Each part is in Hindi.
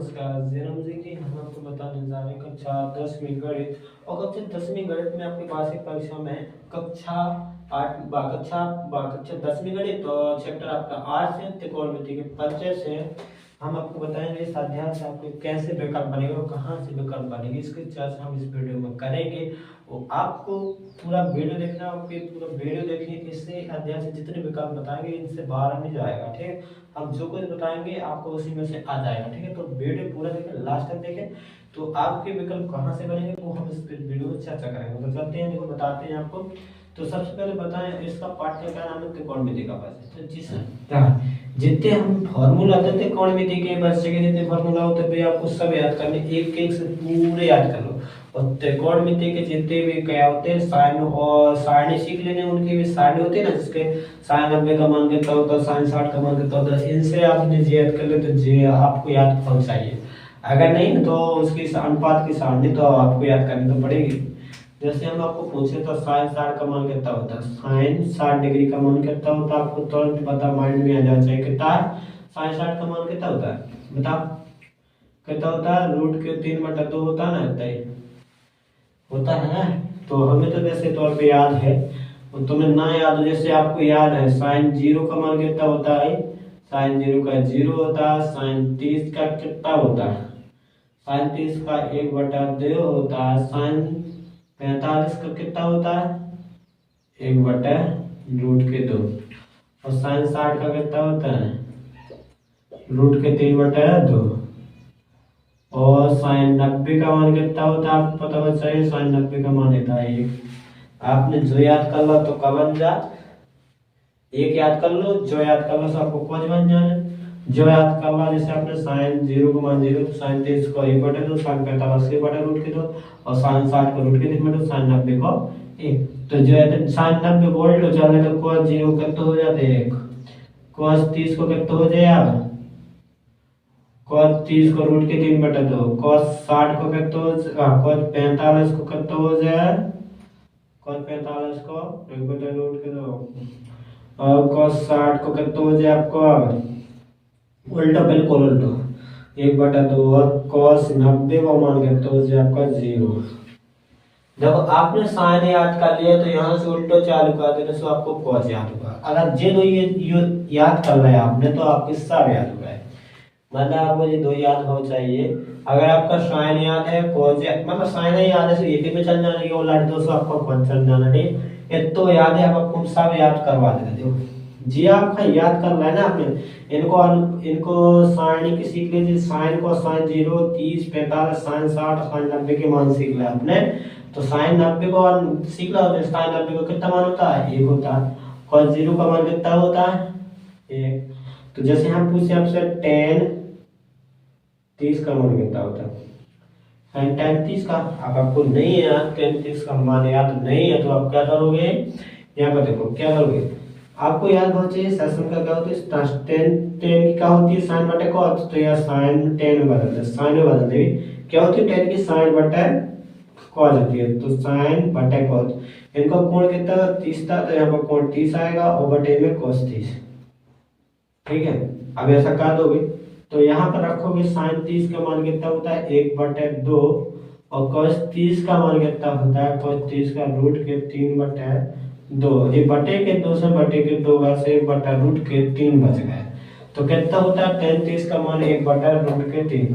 नमस्कार जैनब जी हम आपको बताने जा रहे हैं कक्षा 10वीं गणित और कक्षा 10वीं गणित में आपके पास एक परीक्षा में कक्षा 10वीं गणित और चैप्टर आपका 8 से त्रिकोणमिति के परिचय से हम आपको बताएंगे इस अध्याय से आपको कैसे विकल्प बनेगा और कहाँ से विकल्प बनेगी इसकी चर्चा हम इस वीडियो में करेंगे। और आपको पूरा वीडियो देखना है, फिर पूरा वीडियो देखिए, इससे अध्याय से जितने विकल्प बताएंगे इनसे बाहर नहीं जाएगा। ठीक है, हम जो कुछ बताएंगे आपको उसी में से आ जाएगा। ठीक है, तो वीडियो पूरा देखें, लास्ट तक देखें, तो आपके विकल्प कहाँ से बनेंगे वो हम इस वीडियो में चर्चा करेंगे। तो चलते हैं, देखो बताते हैं आपको। तो सबसे पहले बताएं इसका पाठ्य का नाम है त्रिकोणमिति का परिचय। तो जितने हम फॉर्मूला देते त्रिकोणमिति के परिचय के जितने फॉर्मूला होते हैं आपको सब याद करने, एक एक से पूरे याद कर लो। और त्रिकोणमिति के जितने भी क्या होते हैं साइन और सारणी सीख लेने, उनकी भी सारणी होती है ना, जिसके साइन 90 का मान कितना होता है, साइन 60 का मान कितना होता है, इनसे आपने जे याद कर ले तो जे आपको याद होना चाहिए। अगर नहीं तो उसकी अनुपात की सारणी तो आपको याद करनी तो पड़ेगी। जैसे हम आपको पूछे तो साइन 60 का मान कितना होता है, साइन 60 डिग्री का मान कितना होता है, आपको तुरंत पता माइंड में आ जाना चाहिए कितना है। साइन 60 का मान कितना होता है बताओ, कितना होता है, रूट के 3/2 होता है ना, इतना ही होता है ना। तो हमें तो वैसे तौर पे याद है, और तुम्हें ना याद हो, जैसे आपको याद है साइन 0 का मान कितना होता है, साइन 0 का 0 होता है। साइन 30 का कितना होता है, साइन 30 का 1/2 होता है। साइन 45 का कितना होता है, 1/√2। और साइन 60 का कितना होता है, √3/2। और साइन 90 का मान कितना होता है आपको पता होना चाहिए, साइन 90 का मान होता है 1। आपने जो याद कर लो तो का बन जा, एक याद कर लो, जो याद कर लो तो आपको कुछ बन जाए। जो याद कर लो, जैसे आपने साइन 0 का मान 0 तो साइन 30 को 1/2, साइन 45 को 1/√2 और साइन 60 को √3/2, साइन 90 को 1। तो जो है साइन 90 को उल्टो चले तो cos 0 कितना हो जाते हैं 1, cos 30 को कितना हो जाए, cos 30 को √3/2, cos 60 को कितना हो, cos 45 को कितना हो जाए, cos 45 को 1/√2 और cos 60 को कितना हो जाए आपको उल्टा, बिल्कुल उल्टा 1/2 और cos 90 को मान कितना हो जाए आपका 0। जब आपने साइन याद कर लिया तो यहाँ से उल्टो चालू कर देने से आपको cos याद होगा। अगर जे दो ये याद कर रहे हैं आपने तो आपके सब याद हो गए, मतलब आपको ये दो याद हो चाहिए। अगर आपका साइन याद है cos मतलब साइन याद है तो ये में चल जाना है, उलट दो सौ आपको cos चल जाना है। ये तो याद है, अब आपको सब याद करवा देते हो। जी आपका याद कर रहा है ना आपने, इनको सारणी की सीख लीजिए। साइन को साइन 0, 30, 45, साइन 60, साइन 90 के मान सीख लिया आपने। तो साइन 90 को सीख लो, तो साइन 90 को कितना मान होता है 1 होता है। cos 0 का मान कितना होता है 1। तो जैसे हम पूछे आपसे tan 30 का मान कितना होता है, साइन tan 30 का, अब आपको नहीं है याद tan 30 का मान याद नहीं है तो आप क्या करोगे, यहाँ पर देखो क्या करोगे, आपको याद होना चाहिए सेशन का क्या होता है, टेन टेन की क्या होती है साइन बटे कॉस, तो यह साइन टेन में बदल दे, साइन में बदल देगी, क्या होती है टेन की साइन बटे कॉस होती है, तो साइन बटे कॉस। इनका कोण कितना 30 था तो यहाँ पर कोण 30 आएगा और बटे में cos 30। ठीक है, अब ऐसा कर दोगे तो यहाँ पर रखोगे साइन 30 का मान कितना होता है 1/2 और cos 30 का मान कितना होता है, cos 30 का √3/2। ये बटे के 2 से बटे के 2 से 1/√3 बच गए। तो कितना होता है tan 30 का मान 1/√3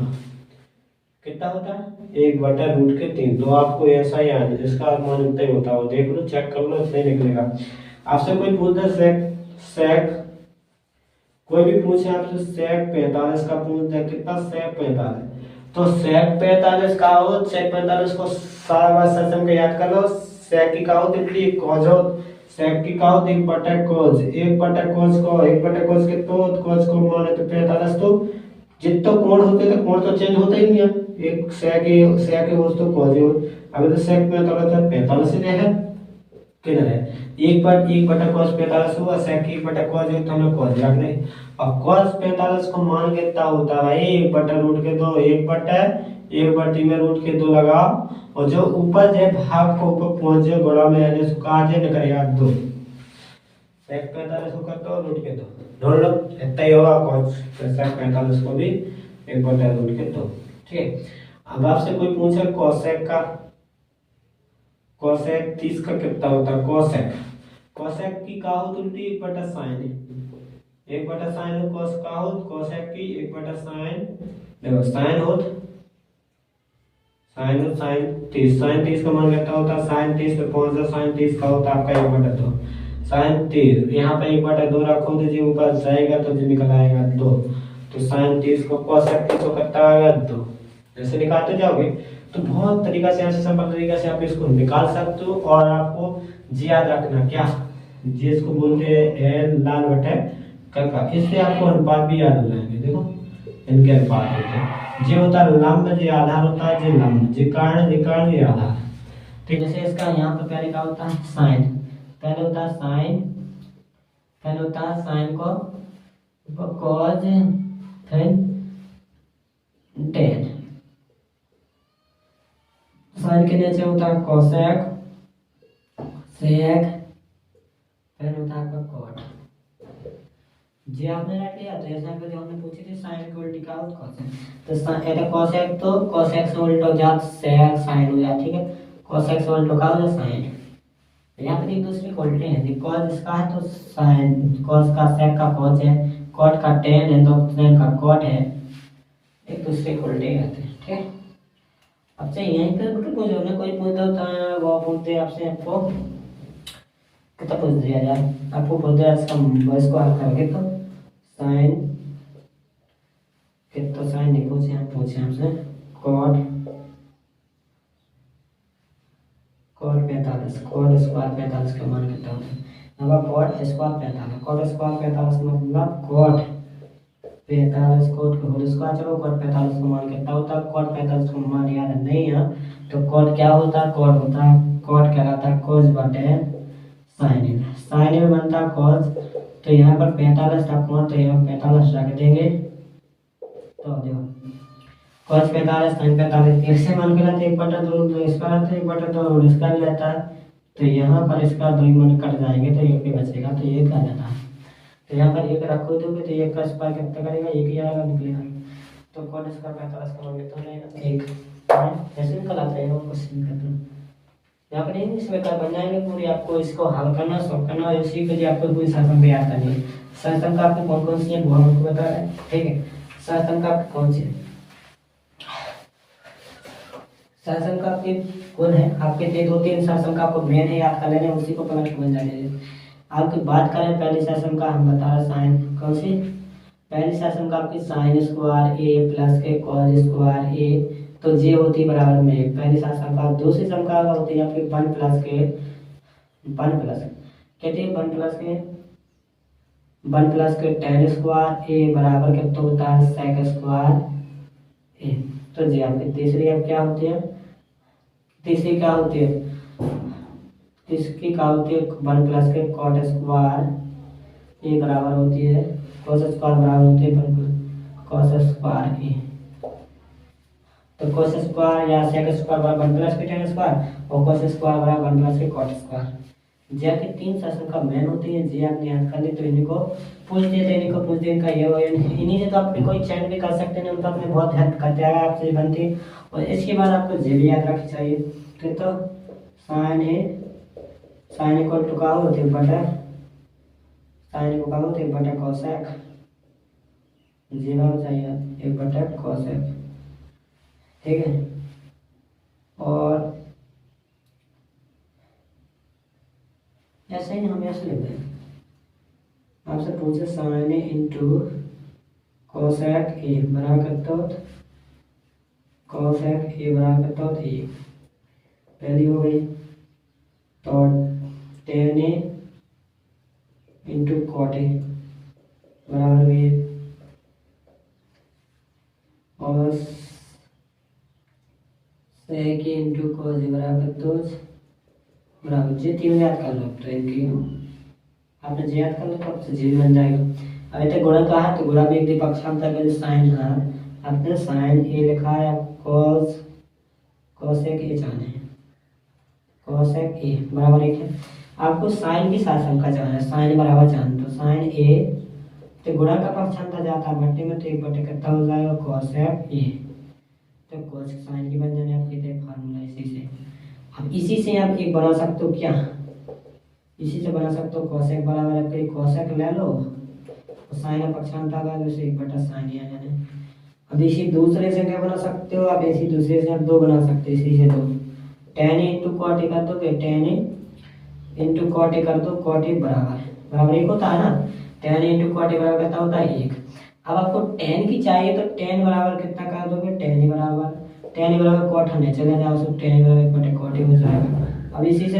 कितना होता है 1/√3। तो आपको ऐसा याद है, जिसका मान इतना ही होता है वो देख लो, चेक कर लो, इतना ही निकलेगा। आपसे कोई पूछता सेक कोई भी पूछे आपसे सेक 45 का पूछता है कितना, सेक 45, तो सेक 45 का हो, सेक 45 को सारा बार सेशन का याद कर लो। सेक की का हो दिखती कॉस हो, सेक की का हो 1/cos, 1/cos को 1/cos के तो cos को माने तो 45, तो जितना कोण होते तो कोण तो चेंज होता ही नहीं है, एक सेक हो तो cos हो। अगर तो सेक में तो 45 ही है किधर है, 1/cos 45 हुआ, सेक 1/cos है तो हमें cos रख ले। और cos 45 को मान कितना होता है भाई 1/√2, 1/1 में √2 लगाओ और जो ऊपर जो भाग को ऊपर पहुंचे गोला में आने से कहा जे निकल यार 2 सेक 45 को कर दो √2 ढूंढ लो, इतना ही होगा cos सेक 45 को भी 1/2। ठीक है। अब आपसे कोई पूछे कोसेक का, कोसेक 30 का कितना होता है? कोसेक, कोसेक की का होत उल्टी 1/sin, 1/sin कोस का होत कोसेक की 1/sin। देखो साइन होत, साइन 30, साइन 30 का मान कितना होता है? साइन 30 पे पहुंच जाओ, साइन 30 का होता है आपका 1/2। साइन 30 यहाँ पे 1/2 रखो तो जी ऊपर जाएगा तो जी निकल आएगा 2। तो साइन 30 को कोसेक 30 को कितना आएगा? 2। ऐसे निकालते जाओगे तो बहुत तरीका से, ऐसे सिंपल तरीका से आप इसको निकाल सकते हो। और आपको जी याद रखना क्या, जी इसको बोलते हैं एल लाल बटे कक्का। इससे आपको अनुपात भी याद हो जाएंगे। देखो इनके अनुपात होते हैं, जी होता है लंब, जी आधार होता है, जी लंब, जी कर्ण, जी कर्ण, जी आधार। ठीक, जैसे इसका यहाँ पर पहले क्या होता है? साइन, पहले होता है साइन, पहले होता है साइन को कॉज, फिर टेन। साइन के नीचे होता है कोसेक, सेक, फिर होता है आपका कॉट। जी आपने रख लिया। तो ऐसा जो हमने पूछी थी साइन को उल्टी का कोसेक, तो এটা कोसेक, तो कोसेक से उल्टा हो जाता सेक साइन हो जाता। ठीक है, कोसेक से उल्टा का हो जाता साइन। यहाँ पर एक दूसरे को उल्टे हैं। कॉस इसका है तो साइन, कॉस का सेक का कॉस है, कॉट का टेन है, तो टेन का कॉट है, एक दूसरे को उल्टे रहते हैं। ठीक है। अब से यहीं पे कुछ हमने कोई पूछता होता है, वो पूछते हैं आपसे, आपको कितना पूछ दिया जाए, आपको पूछ दिया इसको हल करोगे तो साइन कितना, साइन नहीं पूछे, हम पूछे हमसे कॉट, कॉट 45, कॉट स्क्वायर 45 का मान कितना होता है? अब कॉट स्क्वायर 45, कॉट स्क्वायर 45 मतलब कॉट 45, कॉट का होल स्क्वायर। चलो कॉट 45 का मान कितना होता है? कॉट 45 का मान याद नहीं है तो कॉट क्या होता है? कॉट होता है, कॉट कहलाता है कोस बटे साइन। साइन में बनता है कोस, तो यहाँ पर 45 रखूँगा तो यहाँ 45 रख देंगे। तो देखो कोस 45 साइन 45 इससे मान के लाते 1/2, तो इसका रहता है 1/2 और इसका भी रहता है। तो यहाँ पर इसका 2 मन कट जाएंगे तो एक भी बचेगा, तो ये आ जाता है। तो यहाँ पर एक रखो दोगे तो एक का स्क्वायर कितना करेगा? एक ही आएगा, निकलेगा। तो कॉट इसका 45 का मान कितना रहेगा? 1। ऐसे निकल आता है वो क्वेश्चन करना। यहाँ पर इंग्लिश में कर बन जाएंगे पूरी, आपको इसको हल करना, सॉल्व करना, और इसी के लिए आपको कोई शासन भी आता नहीं। शासन का आपको कौन कौन सी है वो हम आपको बता रहे हैं। ठीक है, शासन का आपको कौन सी है? शासन का आपके कौन है? आपके 2-3 शासन का आपको मेन है, याद कर लेने, उसी को प्लस बन जाने। आपकी बात करें पहले शासन का, हम बता रहे साइन कौन सी? पहले शासन का आपकी साइन स्क्वायर ए प्लस के कॉस स्क्वायर ए, तो जे होती है बराबर में 1 पहली शासन का। दूसरी संख्या होती है आपकी 1 प्लस के 1 प्लस कहते हैं 1 प्लस के टेन स्क्वायर ए बराबर कितना होता है? सेक स्क्वायर ए। तो जी आपकी तीसरी अब क्या होती है? तीसरी क्या होती है? तीसरी क्या होती है? 1 प्लस के कॉट स्क्वायर ए बराबर होती है कॉस स्क्वायर बराबर होती है 1 कॉस स्क्वायर ए। तो कॉस स्क्वायर या सेक स्क्वायर बराबर 1 प्लस के टेन स्क्वायर और कॉस स्क्वायर बराबर 1 प्लस के कॉट स्क्वायर। जी आपकी 3 शासन का मेन होती है। जी आपने याद कर ली तो इन्हीं को पूछ दिए थे, इन्हीं को पूछ दिए, इनका ये हो, इन्हीं से तो आप कोई चैट भी कर सकते हैं, उनको अपने बहुत हेल्प करते हैं आपसे बनती है। और इसके बाद आपको जे भी याद रखनी चाहिए। तो साइन है, साइन इक्वल टू का होती है बटा, साइन को का होती है बटा कोसेक, जीरो चाहिए 1/cosec। ठीक है, और ऐसे ही हम ऐसे लिखते हैं। आपसे पूछे साइन इंटू कोसेक ए बराबर करता हो, कोसेक ए बराबर करता हो ए, पहली हो गई। तो ten A into cot A बराबर हुई, और सेक ए इंटू कॉस ए बराबर दो बराबर। जी तीन याद कर लो तो इनकी आपने जी याद कर लो तो आपसे जी बन जाएगा। अब इतने गुणा का है तो गुणा भी एक दीपक्षांतर का जो साइन है, आपने साइन ए लिखा है, कॉस कोसेक ए जाना है, कोसेक ए बराबर 1 है। आपको साइन की शासन का जाना है, साइन बराबर जान, तो साइन ए तो गुणा का पक्षांतर जाता है भट्टी में, तो 1 बटे कितना हो जाएगा cosec a। तो cos साइन की बन जाने आपकी तो फार्मूला इसी से। अब इसी से आप एक बना सकते हो क्या, इसी से बना सकते हो cosec बराबर आपके cosec ले लो और साइन पक्षांतर का जैसे 1/sin आ जाने। अब इसी दूसरे से क्या बना सकते हो आप, इसी दूसरे से आप 2 बना सकते हो, इसी से 2 tan इंटू कॉट कर दो, tan इंटू कॉट कर दो, कॉट बराबर बराबर 1 होता है ना, tan इंटू कॉट बराबर कितना होता है 1। अब आपको tan की चाहिए तो tan बराबर कितना कर दोगे, tan ही बराबर कॉट हमें चले जाओ, सो tan बराबर 1/cot हो जाएगा। अब इसी से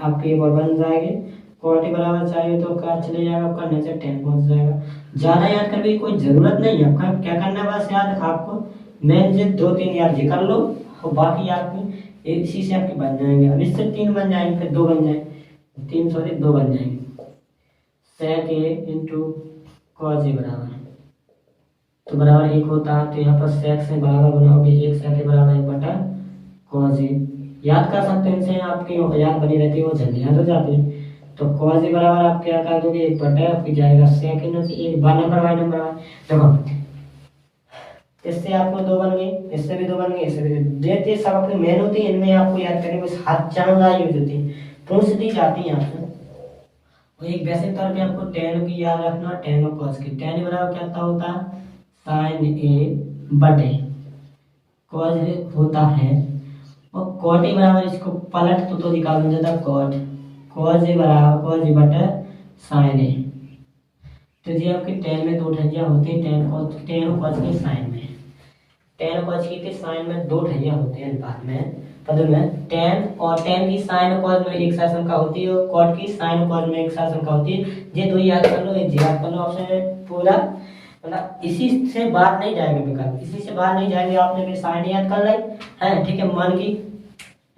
आपके एक और बन जाएगी, कॉट बराबर चाहिए तो क्या चले जाएगा आपका, नीचे tan पहुंच जाएगा। ज्यादा याद करने की कोई जरूरत नहीं है, आपका क्या करना है बस याद आपको मेन से 2-3 याद जी कर लो और बाकी आपकी इसी से आपके बन जाएंगे। अब इससे 3 बन जाएंगे, फिर 2 बन जाएंगे, 2 बन जाएंगे। sec a into cos a बराबर तो बराबर 1 होता है, तो यहाँ पर sec से बराबर बनाओगे 1 sec के बराबर 1/cos a। याद कर सकते हैं इनसे, आपकी याद बनी रहती है, वो जल्दी याद हो जाती है। तो cos a बराबर आप क्या कर दोगे 1 फिर जाएगा sec into 1 bar number by number by. देखो इससे आपको 2 बन गए, इससे भी 2 बन गए, इससे भी देते सब अपनी मेन होती है, इनमें आपको याद करने बस हाथ चांदा यूज होती है, पूछ दी जाती है आपसे। और एक बेसिक तौर पे आपको tan की याद रखना, tan और cos की। tan बराबर क्या होता है sin a बटे cos होता है, और cot a बराबर इसको पलट तो निकाल हो जाता cot cos a बराबर cos a बटे sin a। तो जी आपके tan में 2 ठैया होती है, tan और cos के साइन में, tan और cos के साइन में 2 ठैया होते हैं बाद में पद में। tan और tan की साइन और cos में एक साथ संख्या होती है, और cot की साइन और cos में एक साथ संख्या होती है। ये 2 याद कर लो, ये याद कर लो ऑप्शन पूरा, मतलब इसी से बाहर नहीं जाएगा विकल्प, इसी से बाहर नहीं जाएंगे। आपने भी साइन याद कर ली है, ठीक है, मान की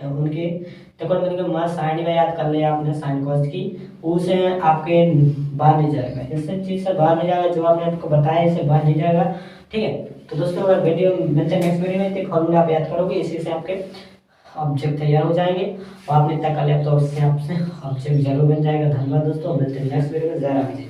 उनके देखो मन के मान साइन का याद कर लिया आपने, साइन cos की, उसे आपके बाहर नहीं जाएगा, इससे चीज से बाहर नहीं जाएगा, जो आपने आपको बताया इससे बाहर नहीं जाएगा, ठीक है। तो दोस्तों अगर वीडियो मिलते हैं नेक्स्ट वीडियो में, तो फॉर्मूला आप याद करोगे, इसी से आपके ऑब्जेक्ट तैयार हो जाएंगे, और आपने तय कर लिया तो उससे आपसे ऑब्जेक्ट जरूर बन जाएगा। धन्यवाद दोस्तों, मिलते हैं नेक्स्ट वीडियो में। जय राम जी।